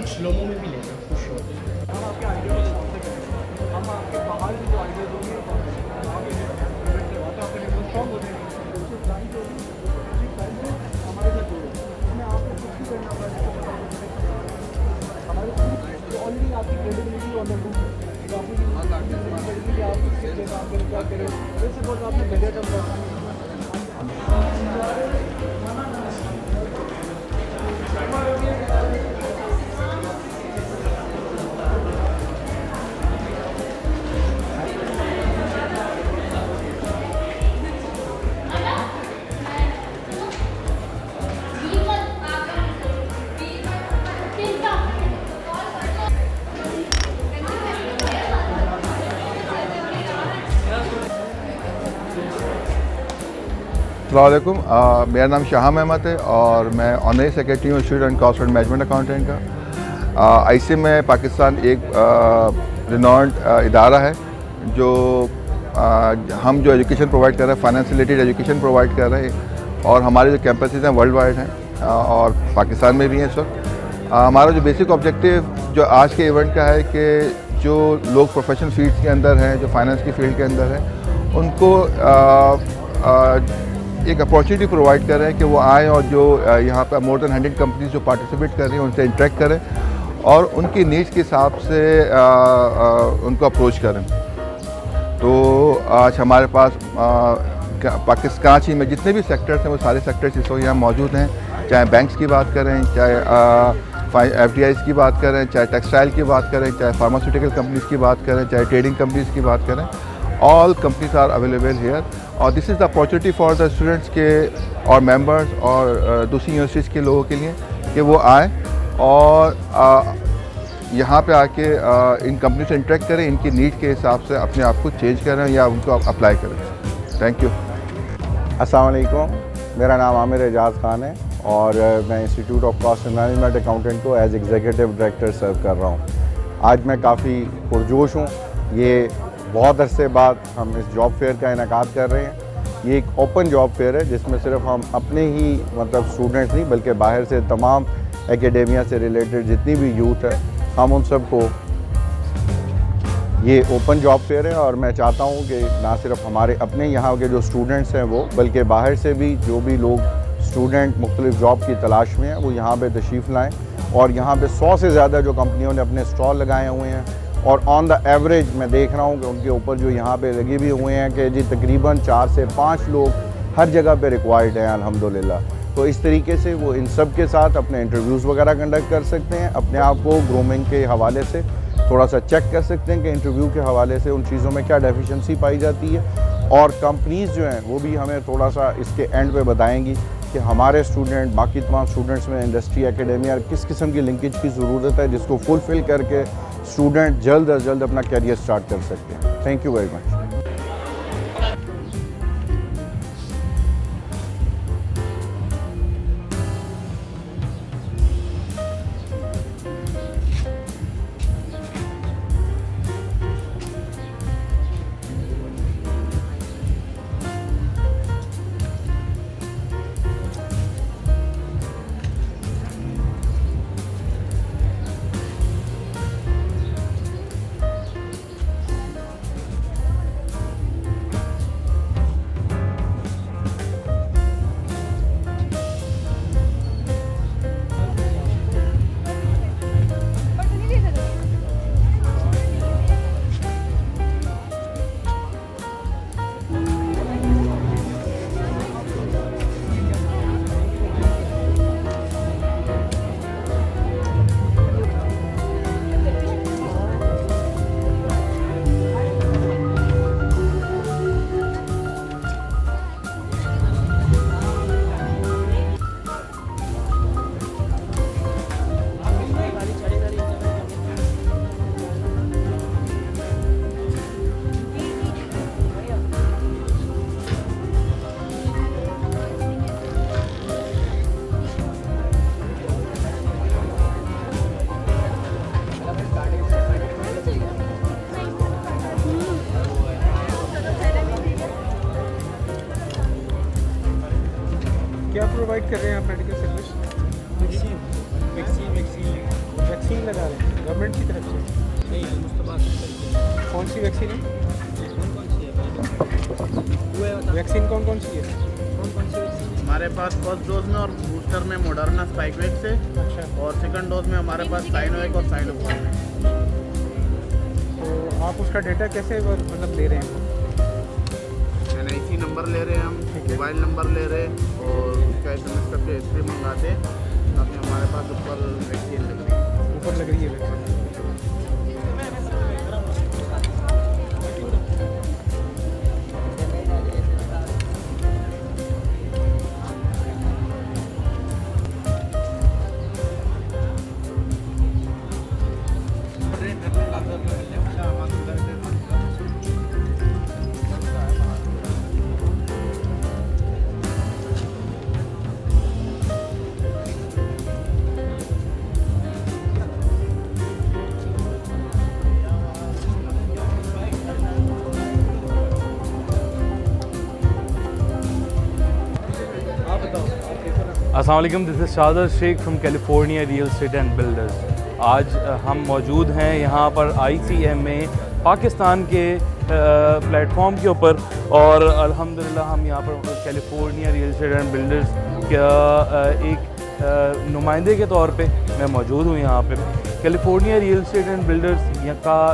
कुछ लोगों में भी लेना खुश हो। हम आपके आइडिया को स्पॉन्सर करेंगे, हम आपके बाहर भी जो आइडियाज होंगे वहाँ पे तो आपका नेटवर्क स्ट्रॉन्ग हो जाएगा। जो क्लाइंट होगी हमारे साथ जुड़े, हमें आपको कुछ भी करना पड़ेगा, हमारे ऑलरेडी आपकी क्रेडिबिलिटी ऑन द रूम है, तो आपकी क्रेडिबिलिटी आप किसके लिए काम करें क्या करें, वैसे बहुत आपने बढ़िया काम करना। अस्सलामुअलैकुम, मेरा नाम शाहम अहमद है और मैं ऑनरी सेक्रेटरी हूँ institute and cost and management accountant का। ऐसे में पाकिस्तान एक रिनॉन्ड इदारा है जो हम जो एजुकेशन प्रोवाइड कर रहे हैं, फाइनेंस रिलेटेड एजुकेशन प्रोवाइड कर रहे हैं और हमारे जो कैंपसेस हैं वर्ल्ड वाइड हैं और पाकिस्तान में भी हैं इस वक्त। हमारा जो बेसिक ऑब्जेक्टिव जो आज के इवेंट का है कि जो लोग प्रोफेशनल फील्ड्स के अंदर हैं, जो फाइनेंस की फील्ड के अंदर हैं, उनको एक अपॉर्चुनिटी प्रोवाइड कर रहे हैं कि वो आएँ और जो यहाँ पर मोर देन 100 कंपनीज जो पार्टिसिपेट कर रही हैं उनसे इंटरेक्ट करें और उनकी नीड्स के हिसाब से उनको अप्रोच करें। तो आज हमारे पास पाकिस्तान कराची में जितने भी सेक्टर्स हैं वो सारे सेक्टर्स इस वक्त यहाँ मौजूद हैं, चाहे बैंक्स की बात करें, चाहे FDIs की बात करें, चाहे टेक्सटाइल की बात करें, चाहे फार्मास्यूटिकल कंपनीज़ की बात करें, चाहे ट्रेडिंग कंपनीज़ की बात करें। All companies are available here और this is the opportunity for the students के और मेंबर्स और दूसरी यूनिवर्सिटीज़ के लोगों के लिए कि वो आएँ और यहाँ पे आके इन कंपनी से इंटरेक्ट करें, इनकी नीड के हिसाब से अपने आप को चेंज करें या उनको अप्लाई करें। Thank you. अस्सलाम वालेकुम, मेरा नाम आमिर एजाज़ खान है और मैं institute of cost and management accountant को एज एग्जीक्यूटिव डायरेक्टर सर्व कर रहा हूँ। आज मैं काफ़ी पुरजोश हूँ। ये बहुत अरसे बाद हम इस जॉब फेयर का इनेकाद कर रहे हैं। ये एक ओपन जॉब फेयर है जिसमें सिर्फ हम अपने ही स्टूडेंट्स नहीं बल्कि बाहर से तमाम एकेडेमिया से रिलेटेड जितनी भी यूथ है हम उन सबको, ये ओपन जॉब फेयर है और मैं चाहता हूँ कि ना सिर्फ हमारे अपने यहाँ के जो स्टूडेंट्स हैं वो, बल्कि बाहर से भी जो भी लोग स्टूडेंट मुख्तलिफ जॉब की तलाश में हैं वो यहाँ पे तशरीफ़ लाएँ। और यहाँ पे 100 से ज़्यादा जो कंपनियों ने अपने स्टॉल लगाए हुए हैं और ऑन द एवरेज मैं देख रहा हूँ कि उनके ऊपर जो यहाँ पे लगे भी हुए हैं कि जी तकरीबन 4 से 5 लोग हर जगह पे रिक्वायर्ड हैं अल्हम्दुलिल्लाह। तो इस तरीके से वो इन सब के साथ अपने इंटरव्यूज़ वगैरह कंडक्ट कर सकते हैं, अपने आप को ग्रूमिंग के हवाले से थोड़ा सा चेक कर सकते हैं कि इंटरव्यू के हवाले से उन चीज़ों में क्या डेफिशिएंसी पाई जाती है। और कंपनीज़ जो हैं वो भी हमें थोड़ा सा इसके एंड पे बताएंगी कि हमारे स्टूडेंट बाकी तमाम स्टूडेंट्स में इंडस्ट्री एकेडेमिया किस किस्म की लिंकेज की ज़रूरत है जिसको फुलफ़िल करके स्टूडेंट जल्द अज जल्द अपना कैरियर स्टार्ट कर सकते हैं। Thank you very much. क्या प्रोवाइड कर रहे हैं आप मेडिकल सर्विस? वैक्सीन वैक्सीन लगा रहे हैं गवर्नमेंट की तरफ से? नहीं मुस्तफा कौन सी वैक्सीन है? कौन सी है वैक्सीन कौन कौन सी है? कौन सी वैक्सीन हमारे पास फर्स्ट डोज में और बूस्टर में मॉडर्ना स्पाइकवेट से, अच्छा, और सेकंड डोज में हमारे पास साइनोवेक और साइनोफार्म है। तो आप उसका डेटा कैसे मतलब ले रहे हैं? NIC नंबर ले रहे हैं हम, ठीक है। मोबाइल नंबर ले रहे हैं और उसका SMS करके हिस्ट्री मंगाते हैं, ताकि हमारे पास ऊपर वैक्सीन लग रही है। ऊपर लग रही है वैक्सीन? अस्सलाम वालेकुम, this is Shadar Sheikh from California real estate and builders. आज हम मौजूद हैं यहाँ पर ICM में पाकिस्तान के प्लेटफॉर्म के ऊपर, और अल्हम्दुलिल्लाह हम यहाँ पर California real estate and builders का एक नुमाइंदे के तौर पे मैं मौजूद हूँ यहाँ पे। California real estate and builders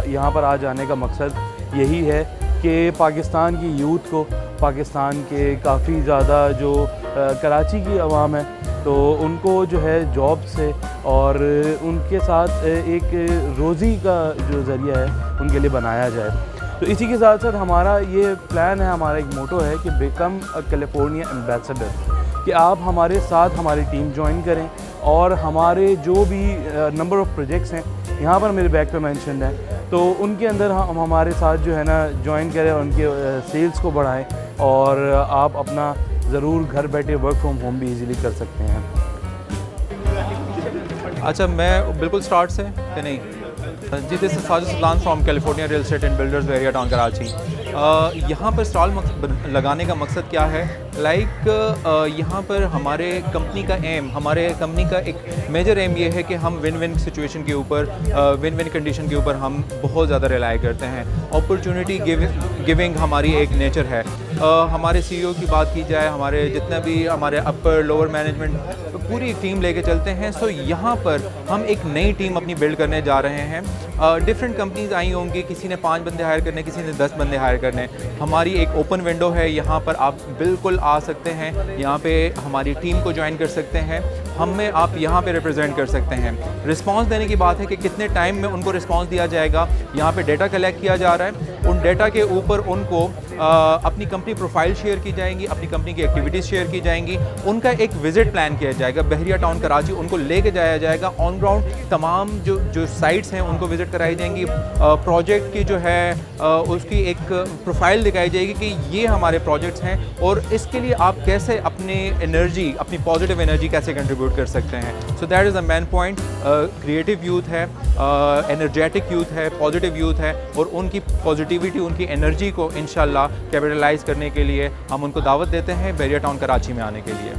यहाँ पर आ जाने का मकसद यही है कि पाकिस्तान की यूथ को, पाकिस्तान के काफ़ी ज़्यादा जो कराची की आवाम है, तो उनको जो है जॉब से और उनके साथ एक रोज़ी का जो ज़रिया है उनके लिए बनाया जाए। तो इसी के साथ साथ हमारा ये प्लान है, हमारा एक मोटो है कि बिकम अ कैलिफोर्निया एम्बेसडर, कि आप हमारे साथ हमारी टीम ज्वाइन करें और हमारे जो भी नंबर ऑफ़ प्रोजेक्ट्स हैं यहाँ पर मेरे बैक पे मेंशन है, तो उनके अंदर हम हमारे साथ जो है ना ज्वाइन करें और उनके सेल्स को बढ़ाएं, और आप अपना ज़रूर घर बैठे वर्क फ्रॉम होम भी इजीली कर सकते हैं। अच्छा, मैं बिल्कुल स्टार्ट से कि नहीं जी, this is Sajid Sultan from California real estate and builders area town Karachi. यहाँ पर स्टॉल लगाने का मकसद क्या है? यहाँ पर हमारे कंपनी का एम, हमारे कंपनी का एक मेजर एम ये है कि हम विन विन सिचुएशन के ऊपर, विन विन कंडीशन के ऊपर हम बहुत ज़्यादा रिलाई करते हैं। अपॉर्चुनिटी गिविंग हमारी एक नेचर है। हमारे CEO की बात की जाए, हमारे जितना भी हमारे अपर लोअर मैनेजमेंट पूरी टीम लेके चलते हैं। सो यहाँ पर हम एक नई टीम अपनी बिल्ड करने जा रहे हैं। डिफरेंट कंपनीज आई होंगी, किसी ने 5 बंदे हायर करने, किसी ने 10 बंदे हायर करने। हमारी एक ओपन विंडो है, यहाँ पर आप बिल्कुल आ सकते हैं, यहाँ पे हमारी टीम को ज्वाइन कर सकते हैं, हमें आप यहाँ पे रिप्रेजेंट कर सकते हैं। रिस्पांस देने की बात है कि कितने टाइम में उनको रिस्पांस दिया जाएगा। यहाँ पे डेटा कलेक्ट किया जा रहा है, उन डेटा के ऊपर उनको अपनी कंपनी प्रोफाइल शेयर की जाएंगी, अपनी कंपनी की एक्टिविटीज़ शेयर की जाएंगी, उनका एक विज़िट प्लान किया जाएगा बहरिया टाउन कराची, उनको लेके जाया जाएगा ऑन ग्राउंड, तमाम जो साइट्स हैं उनको विज़िट कराई जाएंगी। प्रोजेक्ट की जो है उसकी एक प्रोफाइल दिखाई जाएगी कि ये हमारे प्रोजेक्ट्स हैं और इसके लिए आप कैसे अपनी एनर्जी, अपनी पॉजिटिव एनर्जी कैसे कंट्रीब्यूट कर सकते हैं। So that is the main point. Creative youth है, एनर्जेटिक यूथ है, पॉजिटिव यूथ है, और उनकी पॉजिटिविटी, उनकी एनर्जी को इंशाल्लाह कैपिटलाइज करने के लिए हम उनको दावत देते हैं बहरिया टाउन कराची में आने के लिए।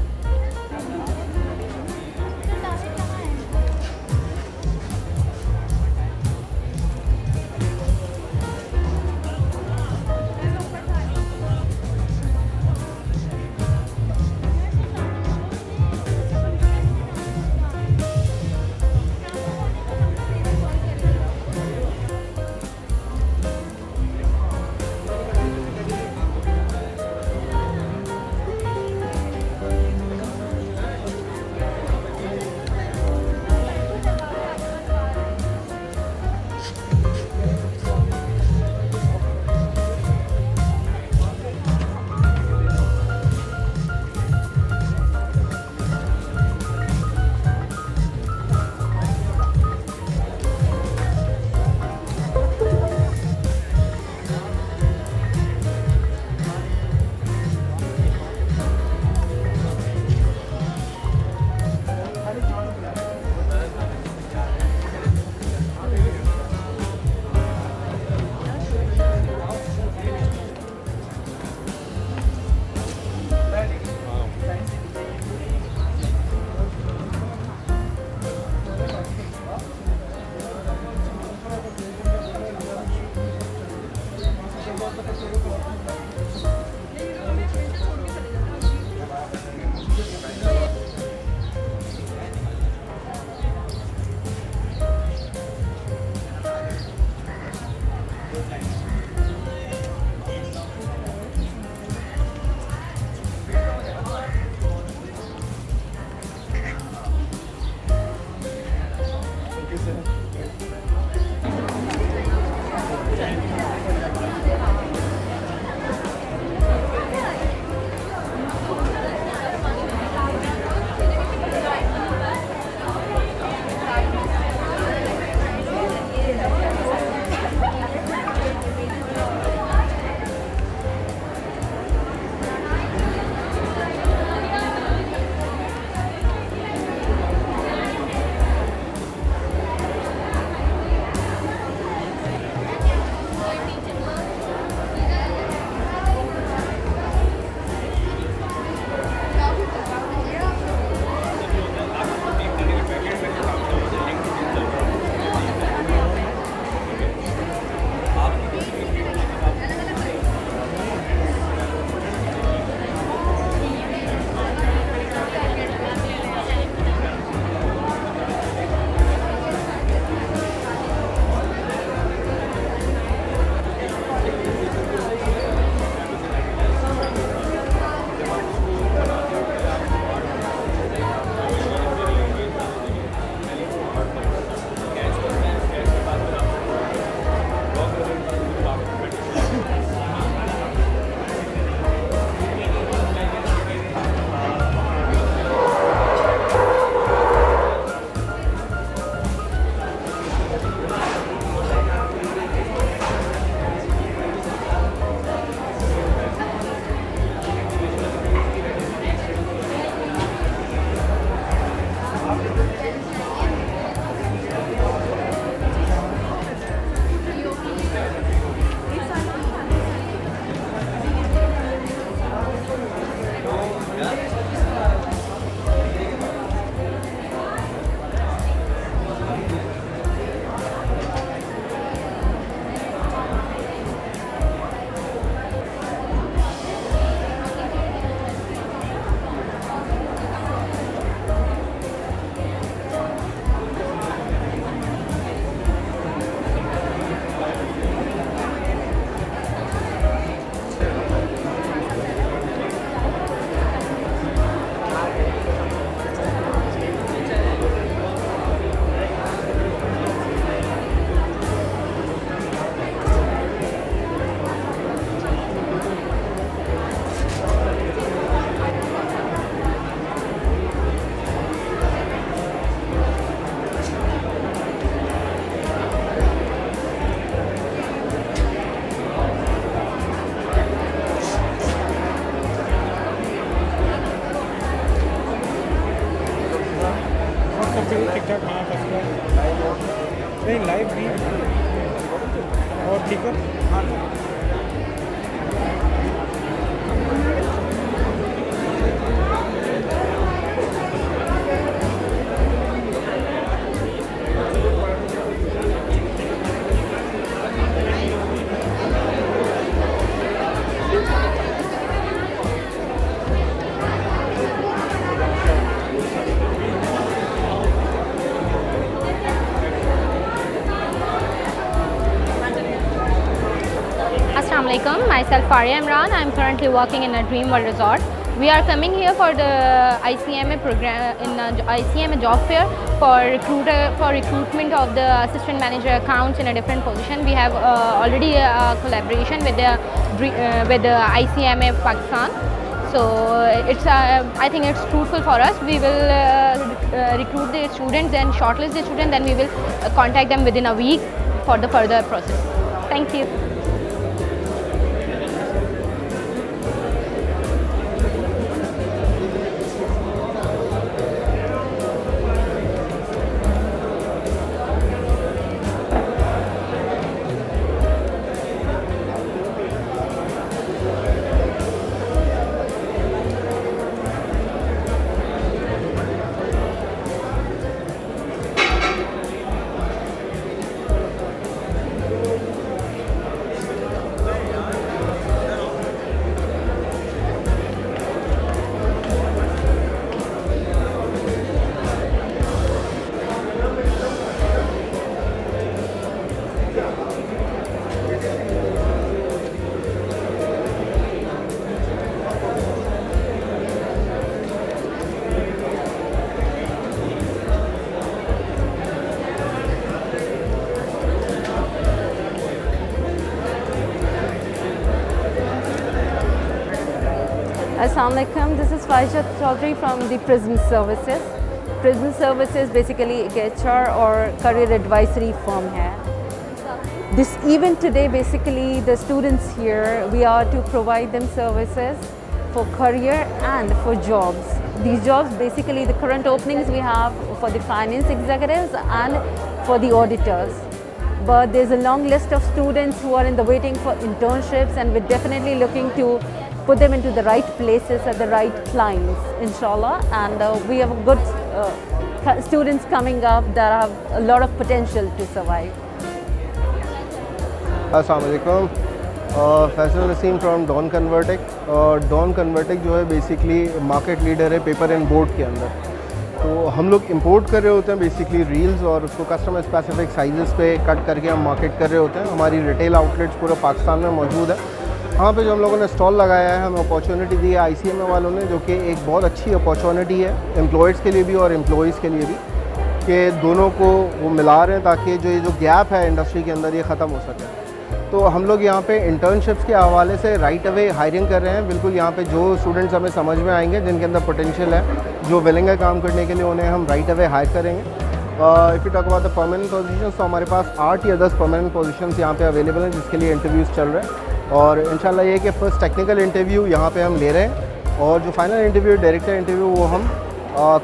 कैसे ठीक ठाक? हाँ फर्स्ट क्लास। नहीं लाइव भी और ठीक है। Assalamu alaikum. Myself Faria Imran. I am currently working in a Dream World Resort. We are coming here for the ICMA program in ICMA job fair for recruitment of the assistant manager accounts in a different position. We have already a collaboration with the ICMA Pakistan. So it's I think it's fruitful for us. We will recruit the students and shortlist the students. Then we will contact them within a week for the further process. Thank you. Assalamu alaikum. This is Faisha Chaudhary from the Prism Services. Prism Services basically एक HR और career advisory firm है. This event today basically the students here we are to provide them services for career and for jobs. These jobs basically the current openings we have for the finance executives and for the auditors. But there's a long list of students who are in the waiting for internships, and we're definitely looking to put them into the right places at the right clients, inshallah. And we have good students coming up that have a lot of potential to survive. अस्सलाम वालेकुम, Faisal Naseem from Dawn Convertec. Dawn Convertec जो है basically market leader है paper and board के अंदर। तो हम लोग इंपोर्ट कर रहे होते हैं बेसिकली रील्स, और उसको कस्टमर स्पेसिफिक साइजेस पे कट करके हम मार्केट कर रहे होते हैं। हमारी रिटेल आउटलेट्स पूरे पाकिस्तान में मौजूद है। वहाँ पे जो हम लोगों ने स्टॉल लगाया है, हमें अपॉर्चुनिटी दी है ICMA वालों ने, जो कि एक बहुत अच्छी अपॉर्चुनिटी है एम्प्लॉयज़ के लिए भी और एम्प्लॉयज़ के लिए भी, कि दोनों को वो मिला रहे हैं ताकि जो ये जो गैप है इंडस्ट्री के अंदर ये ख़त्म हो सके। तो हम लोग यहाँ पे इंटर्नशिप्स के हवाले से राइट अवे हायरिंग कर रहे हैं। बिल्कुल यहाँ पे जो स्टूडेंट्स हमें समझ में आएंगे, जिनके अंदर पोटेंशियल है, जो विलिंग है काम करने के लिए, उन्हें हम राइट अवे हायर करेंगे। If you talk about the permanent positions, तो हमारे पास 8 या 10 परमानेंट पोजीशंस यहाँ पे अवेलेबल हैं, जिसके लिए इंटरव्यूज़ चल रहे हैं। और इंशाल्लाह ये कि फर्स्ट टेक्निकल इंटरव्यू यहाँ पे हम ले रहे हैं, और जो फाइनल इंटरव्यू डायरेक्टर इंटरव्यू वो हम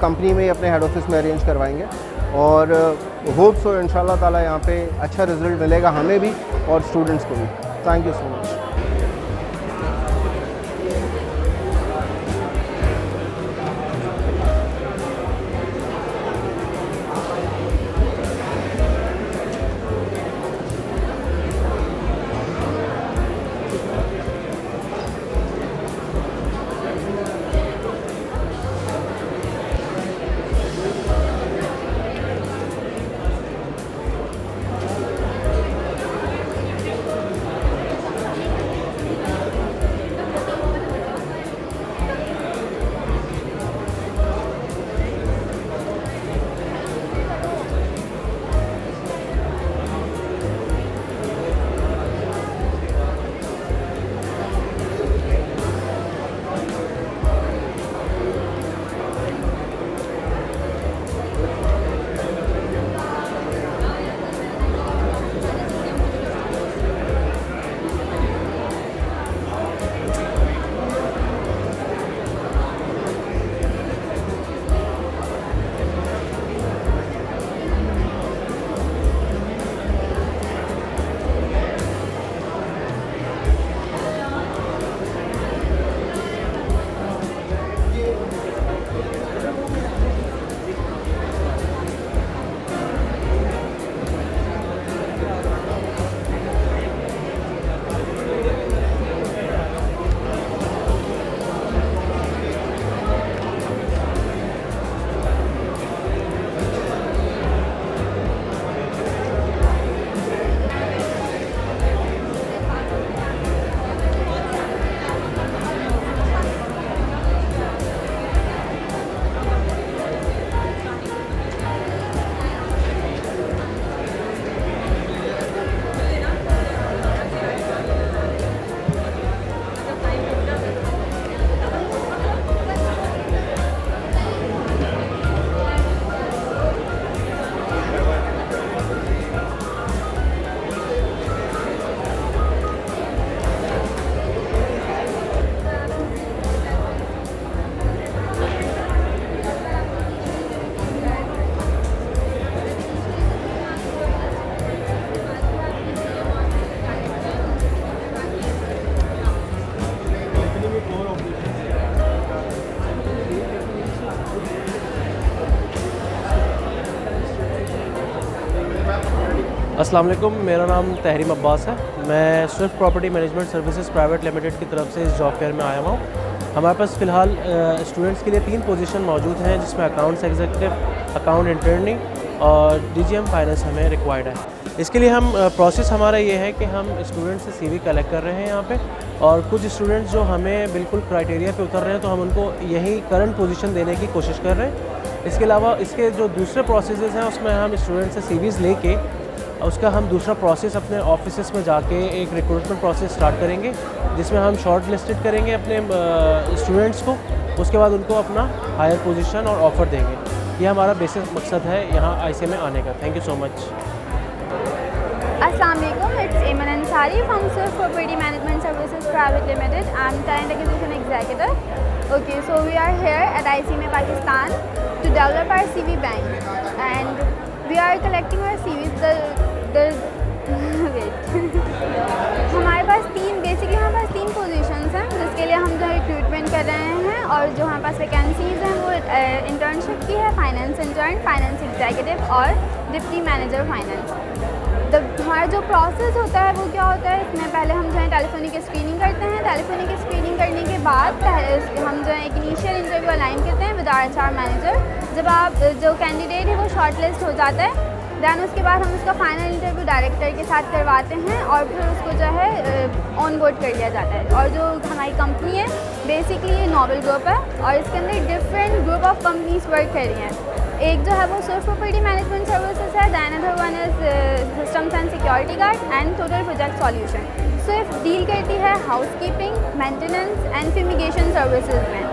कंपनी में अपने हेड ऑफिस में अरेंज करवाएंगे। और होप सो इंशाल्लाह ताला यहाँ पे अच्छा रिजल्ट मिलेगा हमें भी और स्टूडेंट्स को भी। Thank you so much. अस्सलाम वालेकुम, मेरा नाम तहरीम अब्बास है। मैं Swift property management services private limited की तरफ से इस जॉब फेयर में आया हुआ हूँ। हमारे पास फ़िलहाल स्टूडेंट्स के लिए 3 पोजीशन मौजूद हैं, जिसमें अकाउंट्स एग्जीक्यूटिव, अकाउंट इंटर्निंग और DGM फाइनेंस हमें रिक्वायर्ड है। इसके लिए हम प्रोसेस हमारा ये है कि हम स्टूडेंट से CV कलेक्ट कर रहे हैं यहाँ पे, और कुछ स्टूडेंट्स जो हमें बिल्कुल क्राइटेरिया पे उतर रहे हैं तो हम उनको यही करंट पोजीशन देने की कोशिश कर रहे हैं। इसके अलावा इसके जो दूसरे प्रोसेसेस हैं उसमें हम स्टूडेंट से CVs लेके उसका हम दूसरा प्रोसेस अपने ऑफिस में जाके एक रिक्रूटमेंट प्रोसेस स्टार्ट करेंगे, जिसमें हम शॉर्ट लिस्टेड करेंगे अपने स्टूडेंट्स को। उसके बाद उनको अपना हायर पोजीशन और ऑफ़र देंगे। ये हमारा बेसिक मकसद है यहाँ ICA में आने का। Thank you so much. Assalamu alaikum, it's Iman Ansari from Swift Property Management Services Private Limited. I'm Talent Acquisition Executive. Okay, so we are here at ICMA Pakistan to develop our CV bank, and we are collecting our CVs. हमारे पास हमारे पास 3 positions हैं जिसके लिए हम जो recruitment कर रहे हैं, और जो हमारे पास वैकेंसीज़ हैं वो इंटर्नशिप की है, फाइनेंस इंटर्न, फाइनेंस एग्जीक्यूटिव और डिप्टी मैनेजर फाइनेंस। हमारा जो प्रोसेस होता है वो क्या होता है, इसमें पहले हम जो है टेलीफोनिक स्क्रीनिंग करते हैं। टेलीफोनिक स्क्रीनिंग करने के बाद हम जो है एक इनिशियल इंटरव्यू अलाइन करते हैं विद आवर HR मैनेजर। जब आप जो कैंडिडेट है वो शॉर्ट लिस्ट हो जाता है, दैन उसके बाद हम उसका फाइनल इंटरव्यू डायरेक्टर के साथ करवाते हैं, और फिर उसको जो है ऑन बोर्ड कर लिया जाता है। और जो हमारी कंपनी है बेसिकली ये नोबल ग्रुप है, और इसके अंदर different group of companies work कर रही हैं। एक जो है वो स्विफ्ट प्रॉपर्टी मैनेजमेंट सर्विसेज है, than other one is systems and security guard and total project solution. Swift deal करती है housekeeping, maintenance and fumigation services में।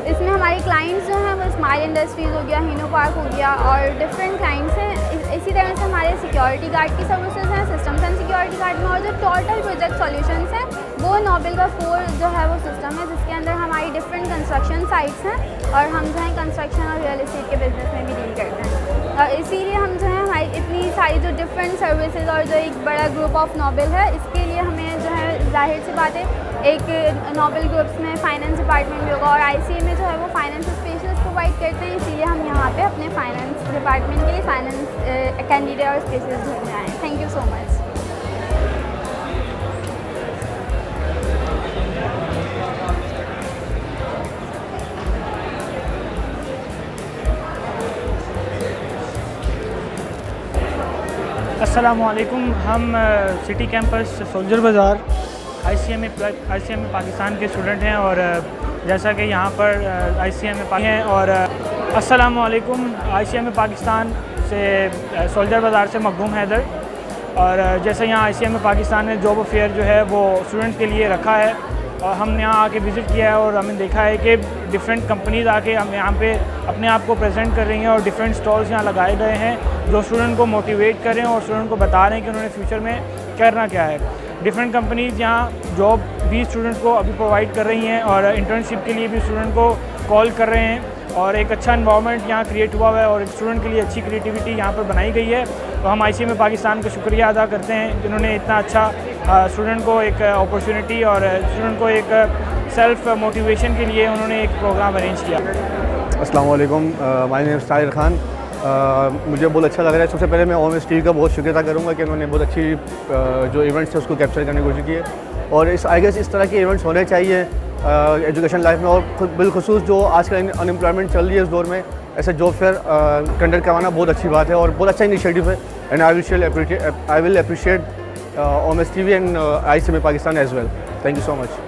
इसमें हमारे क्लाइंट्स जो हैं वो स्माइल इंडस्ट्रीज़ हो गया, हीनो पार्क हो गया, और डिफरेंट क्लाइंट्स हैं। इसी तरह से हमारे सिक्योरिटी गार्ड की सर्विसेज हैं सिस्टम्स एंड सिक्योरिटी गार्ड में, और जो टोटल प्रोजेक्ट सॉल्यूशंस हैं वो नोबल का 4 जो है वो सिस्टम है, जिसके अंदर हमारी डिफरेंट कंस्ट्रक्शन साइट्स हैं, और हम जो है कंस्ट्रक्शन और रियल एस्टेट के बिजनेस में भी डील करते हैं। और इसीलिए हम जो है हमारी इतनी सारी जो डिफरेंट सर्विसेज और जो एक बड़ा ग्रुप ऑफ नोबल है, इसके लिए हमें जो है जाहिर सी बात है एक नोबल ग्रुप्स में फाइनेंस डिपार्टमेंट भी होगा, और ICA में जो है वो फाइनेंस स्पेशलिस्ट प्रोवाइड करते हैं। इसीलिए हम यहाँ पे अपने फाइनेंस डिपार्टमेंट के लिए फाइनेंस कैंडिडेट और स्पेशलिस्ट ढूंढने आए हैं। Thank you so much. अस्सलामुअलैकुम, हम सिटी कैंपस सोल्जर बाज़ार ICMA पाकिस्तान के स्टूडेंट हैं, और जैसा कि यहाँ पर ICMA हैं, और अस्सलामुअलैकुम, ICMA पाकिस्तान से सोल्जर बाज़ार से मखदूम हैदर। और जैसे यहाँ ICMA पाकिस्तान ने जॉब फेयर जो है वो स्टूडेंट के लिए रखा है, और हमने यहाँ आके विज़िट किया है, और हमने देखा है कि डिफरेंट कंपनीज़ आके हम यहाँ पे अपने आप को प्रेजेंट कर रही हैं, और डिफरेंट स्टॉल्स यहाँ लगाए गए हैं जो स्टूडेंट को मोटिवेट कर रहे हैं और स्टूडेंट को बता रहे हैं कि उन्होंने फ्यूचर में करना क्या है। डिफरेंट कंपनीज़ यहाँ जॉब भी स्टूडेंट को अभी प्रोवाइड कर रही हैं, और इंटर्नशिप के लिए भी स्टूडेंट को कॉल कर रहे हैं, और एक अच्छा इन्वायरमेंट यहाँ क्रिएट हुआ है, और स्टूडेंट के लिए अच्छी क्रिएटिविटी यहाँ पर बनाई गई है। तो हम ICMA पाकिस्तान का शुक्रिया अदा करते हैं जिन्होंने इतना अच्छा स्टूडेंट को एक अपॉर्चुनिटी और स्टूडेंट को एक सेल्फ मोटिवेशन के लिए उन्होंने एक प्रोग्राम अरेंज किया। अस्सलाम वालेकुम, my name is Tahir Khan. मुझे बहुत अच्छा लग रहा है। सबसे पहले मैं OM स्टील का बहुत शुक्रिया अदा करूँगा कि उन्होंने बहुत अच्छी जो इवेंट्स है उसको कैप्चर करने की कोशिश की है, और आई गेस इस तरह के इवेंट्स होने चाहिए एजुकेशन लाइफ में, और बिलखुसूस जो आजकल अनएम्प्लॉयमेंट चल रही है इस दौर में, ऐसे जॉब फेयर कंडक्ट करवाना बहुत अच्छी बात है और बहुत अच्छा इनिशिएटिव है, and I will appreciate OMS TV and ICMA Pakistan as well. Thank you so much.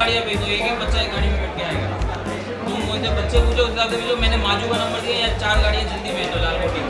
गाड़ियाँ भेजो, एक एक बच्चा एक गाड़ी में बैठ के आएगा। तुम मुझे बच्चे पूछो, उस हिसाब से भेजो। मैंने माजू का नंबर दिया, या 4 गाड़ियाँ जल्दी भेज दो लाल कोटी।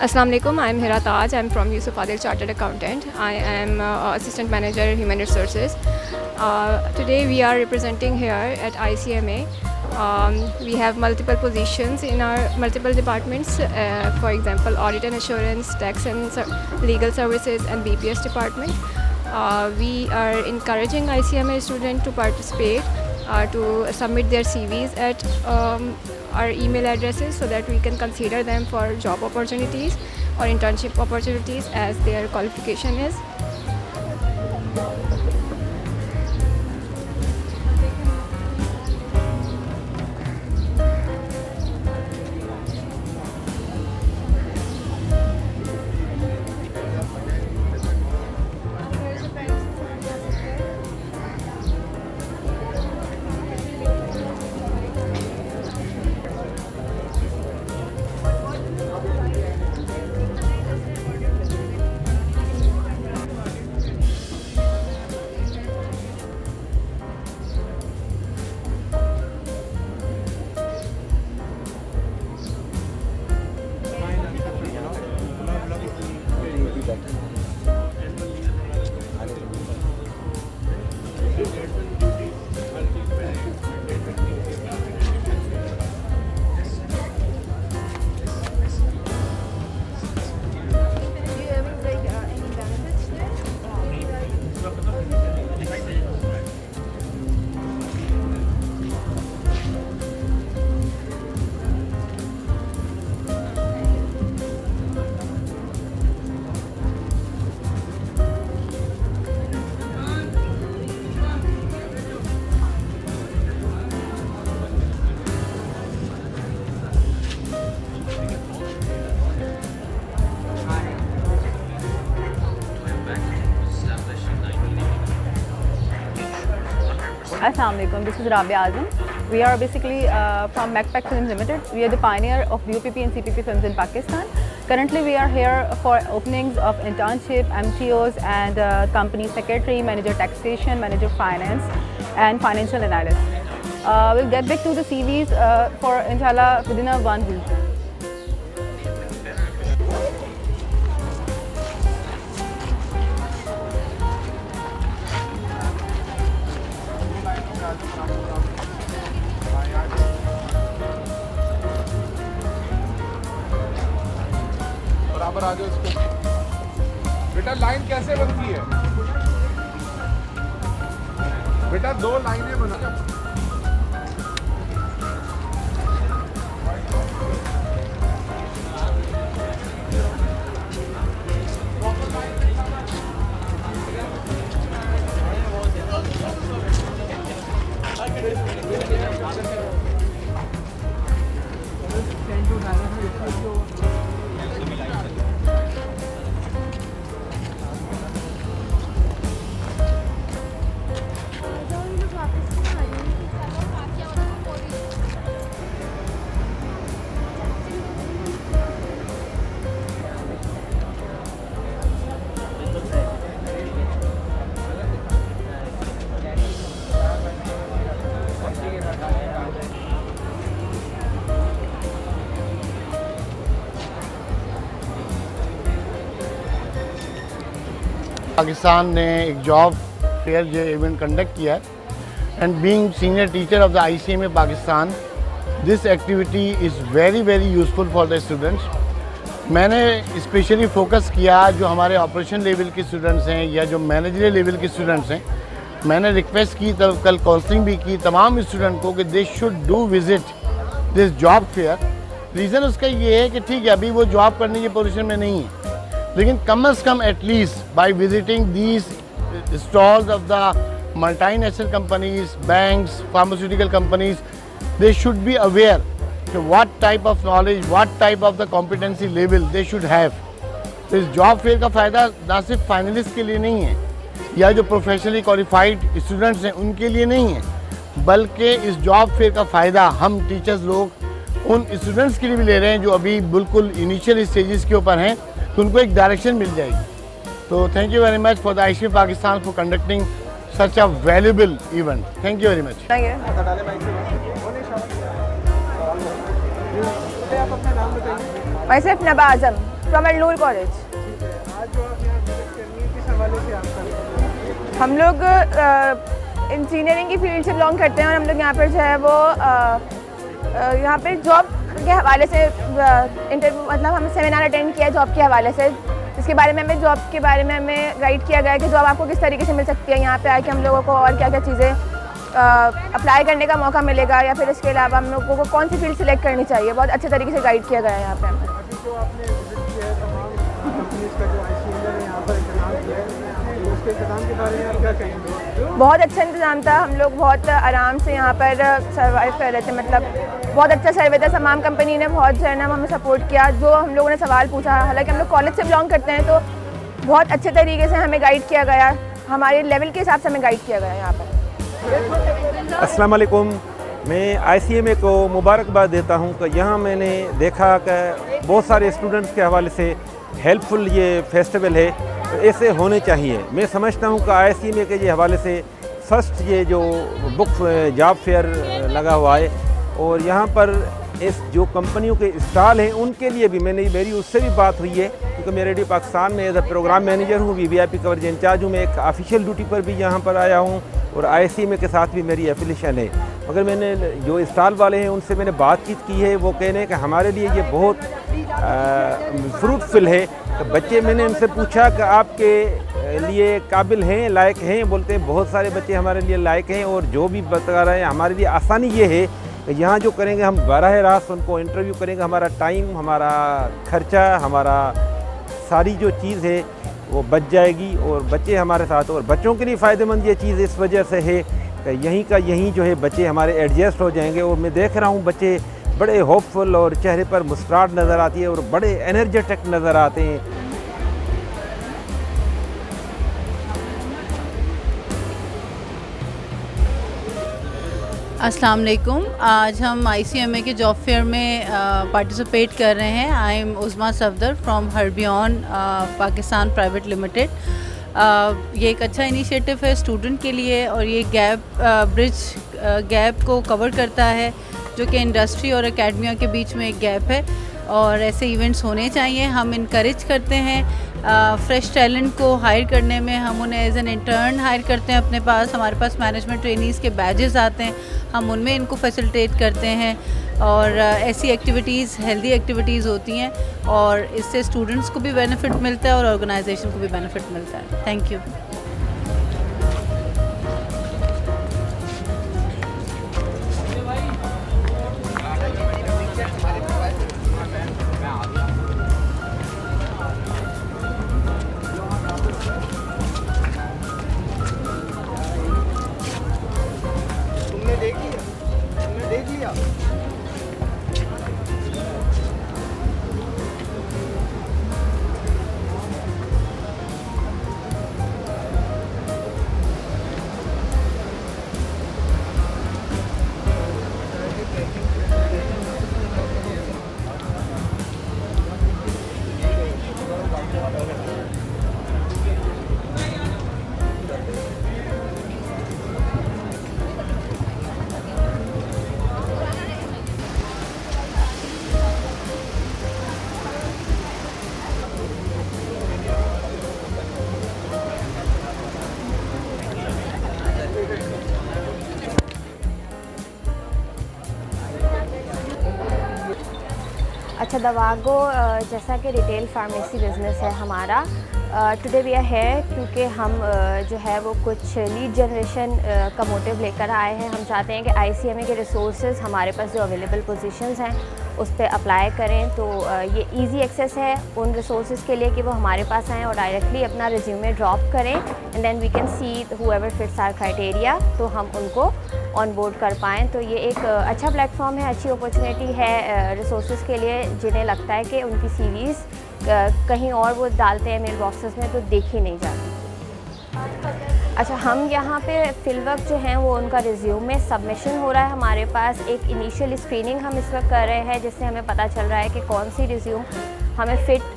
Assalamu alaikum, I am Hira Taj. I am from Yusuf Adil Chartered Accountant. I am Assistant Manager Human Resources. Today we are representing here at ICMA. We have multiple positions in our multiple departments, for example Audit and Assurance, Tax and Legal Services and BPS department. We are encouraging ICMA students to participate, to submit their CVs at our email addresses so that we can consider them for job opportunities or internship opportunities as their qualification is. Assalamu alaikum. This is Rabia Azam. We are basically from MacPac Films Limited. We are the pioneer of UPP and CPP films in Pakistan. Currently, we are here for openings of internship, MTOs, and company secretary, manager taxation, manager finance, and financial analyst. We'll get back to the CVs for inshallah within a 1 week. बराबर आ जाओ इसको। बेटा line कैसे बनती है? बेटा 2 लाइनें बना। पाकिस्तान ने एक जॉब फेयर जो इवेंट कंडक्ट किया है and being senior teacher of the ICMA Pakistan, this activity is very useful for the students. मैंने स्पेशली फोकस किया जो हमारे ऑपरेशन लेवल के स्टूडेंट्स हैं या जो मैनेजरियल लेवल के स्टूडेंट्स हैं, मैंने रिक्वेस्ट की तब कल काउंसलिंग भी की तमाम स्टूडेंट को कि they should do visit this job fair. Reason उसका ये है कि ठीक है अभी वो जॉब करने की पोजीशन में नहीं है, लेकिन कम अज़ कम at least by visiting these stalls of the multinational companies, banks, pharmaceutical companies, they should be aware कि what type of knowledge, what type of the competency level they should have. तो इस जॉब फेयर का फ़ायदा ना सिर्फ finalist के लिए नहीं है या जो प्रोफेशनली क्वालिफाइड स्टूडेंट्स हैं उनके लिए नहीं है, बल्कि इस जॉब फेयर का फ़ायदा हम टीचर्स लोग उन स्टूडेंट्स के लिए भी ले रहे हैं जो अभी बिल्कुल इनिशियल स्टेजेस के ऊपर हैं, तो उनको एक डायरेक्शन मिल जाएगी। तो thank you very much for the ICMA Pakistan for conducting such a valuable event. Thank you very much. Myself Naba Azam from Al-Noor College. हम लोग इंजीनियरिंग की फील्ड से बिलोंग करते हैं और हम लोग यहाँ पर जो है वो यहाँ पे जॉब के हवाले से इंटरव्यू मतलब हम सेमिनार अटेंड किया जॉब के हवाले से, इसके बारे में हमें जॉब के बारे में हमें गाइड किया गया कि जॉब आपको किस तरीके से मिल सकती है। यहाँ पे आके हम लोगों को और क्या क्या चीज़ें अप्लाई करने का मौका मिलेगा या फिर इसके अलावा हम लोगों को कौन सी फील्ड सेलेक्ट करनी चाहिए, बहुत अच्छे तरीके से गाइड किया गया है यहाँ पे हमें। बहुत अच्छा इंतज़ाम था, हम लोग बहुत आराम से यहाँ पर सर्वाइव कर रहे थे, मतलब बहुत अच्छा सर्वे था। तमाम कंपनी ने बहुत जो है ना हमें सपोर्ट किया, जो हम लोगों ने सवाल पूछा, हालांकि हम लोग कॉलेज से बिलोंग करते हैं तो बहुत अच्छे तरीके से हमें गाइड किया गया, हमारे लेवल के हिसाब से हमें गाइड किया गया यहाँ पर। अस्सलाम वालेकुम, मैं ICMA को मुबारकबाद देता हूँ कि यहाँ मैंने देखा कि बहुत सारे स्टूडेंट्स के हवाले से हेल्पफुल ये फेस्टिवल है, तो ऐसे होने चाहिए। मैं समझता हूँ कि ICMA के ये हवाले से फर्स्ट ये जो बुक जॉब फेयर लगा हुआ है और यहाँ पर इस जो कंपनियों के स्टॉल हैं उनके लिए भी मेरी उससे भी बात हुई है, क्योंकि मैं रेडियो पाकिस्तान में एज अ प्रोग्राम मैनेजर हूँ, VIP कवरेज इंचार्ज हूँ, मैं एक ऑफिशियल ड्यूटी पर भी यहाँ पर आया हूँ और ICMA के साथ भी मेरी एफिलिएशन है। मगर मैंने जो स्टॉल वाले हैं उनसे मैंने बातचीत की है, वो कहने कि हमारे लिए ये बहुत फ्रूटफुल है। तो बच्चे, मैंने उनसे पूछा कि आपके लिए काबिल हैं, लायक हैं? बोलते हैं बहुत सारे बच्चे हमारे लिए लायक हैं और जो भी बता रहे हैं हमारे लिए आसानी ये है कि यहाँ जो करेंगे हम बराह रास्त उनको इंटरव्यू करेंगे, हमारा टाइम, हमारा खर्चा, हमारा सारी जो चीज़ है वो बच जाएगी और बच्चे हमारे साथ, और बच्चों के लिए फ़ायदेमंद ये चीज़ इस वजह से है कि यहीं का यहीं जो है बच्चे हमारे एडजस्ट हो जाएंगे। और मैं देख रहा हूँ बच्चे बड़े होपफुल और चेहरे पर मुस्कुराहट नज़र आती है और बड़े एनर्जेटिक नज़र आते हैं। अस्सलाम वालेकुम। आज हम ICMA के जॉब फेयर में पार्टिसिपेट कर रहे हैं। I am उज़मा Safdar from Harbin Pakistan private limited. ये एक अच्छा इनिशिएटिव है स्टूडेंट के लिए और ये ब्रिज गैप को कवर करता है जो कि इंडस्ट्री और एकेडमिया के बीच में एक गैप है और ऐसे इवेंट्स होने चाहिए। हम इनकरेज करते हैं फ्रेश टैलेंट को हायर करने में। हम उन्हें एज एन इंटर्न हायर करते हैं अपने पास। हमारे पास मैनेजमेंट ट्रेनीज़ के बैजेस आते हैं, हम उनमें इनको फैसिलिटेट करते हैं और ऐसी एक्टिविटीज़ हेल्दी एक्टिविटीज़ होती हैं और इससे स्टूडेंट्स को भी बेनिफिट मिलता है और ऑर्गेनाइजेशन को भी बेनिफिट मिलता है। Thank you. अच्छा, दवागो जैसा कि रिटेल फार्मेसी बिज़नेस है हमारा, टुडे वी आर हेयर क्योंकि हम जो है वो कुछ लीड जनरेशन का मोटिव लेकर आए हैं। हम चाहते हैं कि ICMA के रिसोर्सेज हमारे पास जो अवेलेबल पोजीशंस हैं उस पर अप्लाई करें। तो ये इजी एक्सेस है उन रिसोर्सेज के लिए कि वो हमारे पास आएँ और डायरेक्टली अपना रिज्यूमे ड्रॉप करें and then we can see whoever fits our criteria, तो हम उनको ऑन बोर्ड कर पाएँ। तो ये एक अच्छा प्लेटफॉर्म है, अच्छी अपॉर्चुनिटी है रिसोर्सेज के लिए जिन्हें लगता है कि उनकी CVs कहीं और वो डालते हैं मेल बॉक्सेस में तो देखी नहीं जाती। अच्छा, हम यहाँ पे फिल वक्त जो हैं वो उनका रिज्यूमे सबमिशन हो रहा है। हमारे पास एक इनिशियल स्क्रीनिंग हम इस वक्त कर रहे हैं जिससे हमें पता चल रहा है कि कौन सी रिज्यूम हमें फ़िट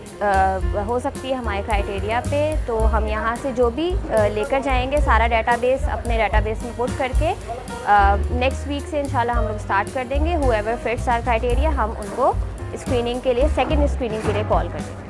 हो सकती है हमारे क्राइटेरिया पे। तो हम यहाँ से जो भी लेकर जाएंगे सारा डेटाबेस अपने डेटाबेस में पुट करके नेक्स्ट वीक से इंशाल्लाह हम लोग स्टार्ट कर देंगे। हूएवर फिट्स आवर क्राइटेरिया हम उनको स्क्रीनिंग के लिए सेकंड स्क्रीनिंग के लिए कॉल कर देंगे।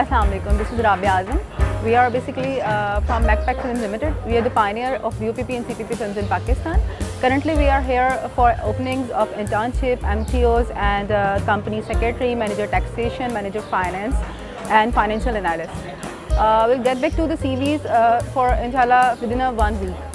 Assalamu alaikum. This is Rabia Azam. We are basically from Backpack Films Limited. We are the pioneer of UPP and CPP films in Pakistan. Currently, we are here for openings of internship, MTOs, and company secretary, manager taxation, manager finance, and financial analyst. We'll get back to the CVs for inshallah within 1 week.